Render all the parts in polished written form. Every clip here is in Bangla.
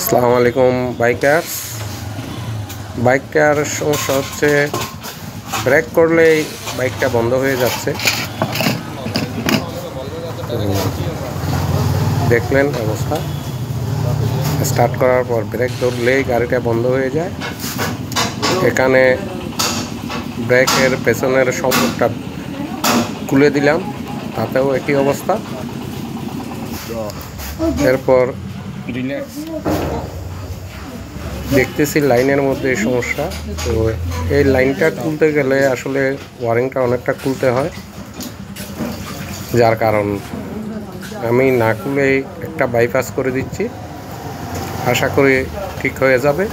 আসসালামু আলাইকুম বাইকার। বাইকটার সমস্যা হচ্ছে ব্রেক করলেই বাইকটা বন্ধ হয়ে যাচ্ছে। দেখলেন অবস্থা, স্টার্ট করার পর ব্রেক ধরলেই গাড়িটা বন্ধ হয়ে যায়। এখানে ব্রেকের পেছনের সংযোগটা খুলে দিলাম, তাতেও একই অবস্থা। এরপর দেখতেছি লাইনের মধ্যে এই সমস্যা। তো এই লাইনটা খুলতে গেলে আসলে ওয়ারিংটা অনেকটা খুলতে হয়, যার কারণ আমি না খুলেই একটা বাইপাস করে দিচ্ছি। আশা করি ঠিক হয়ে যাবে।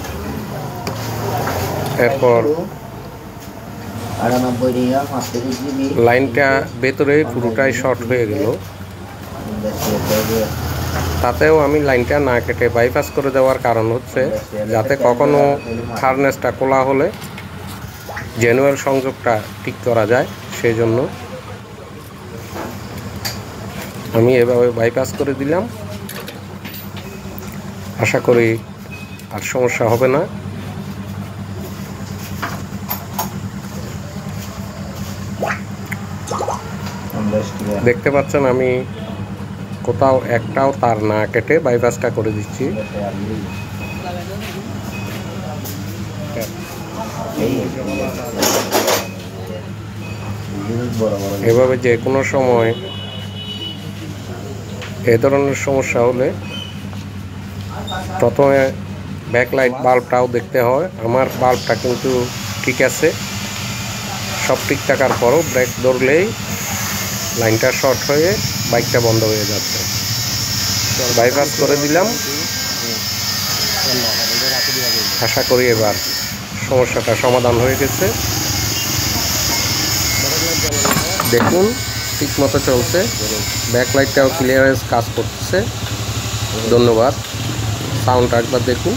এরপর লাইনটা ভেতরে পুরোটাই শর্ট হয়ে গেল, তাতেও আমি লাইনটা না কেটে বাইপাস করে দেওয়ার কারণ হচ্ছে যাতে কখনো হারনেসটা খোলা হলে জ্যানুয়াল সংযোগটা ঠিক করা যায়। সেই জন্য আমি এভাবে বাইপাস করে দিলাম। আশা করি আর সমস্যা হবে না। দেখতে পাচ্ছেন আমি কোথাও একটাও তার না কেটে বাইপাসটা করে দিচ্ছি। এভাবে যে কোনো সময় এ ধরনের সমস্যা হলে প্রথমে ব্যাকলাইট বাল্বটাও দেখতে হয়। আমার বাল্বটা কিন্তু ঠিক আছে, সব ঠিক থাকার পরও ব্রেক ধরলেই লাইনটা শর্ট হয়ে বাইকটা বন্ধ হয়ে যাচ্ছে। বাইপাস করে দিলাম। আশা করি এবার সমস্যাটা সমাধান হয়ে গেছে। দেখুন ঠিক মতো চলছে, ব্যাকলাইটটাও ক্লিয়ারেন্স কাজ করতেছে। ধন্যবাদ। সাউন্ড একবার দেখুন।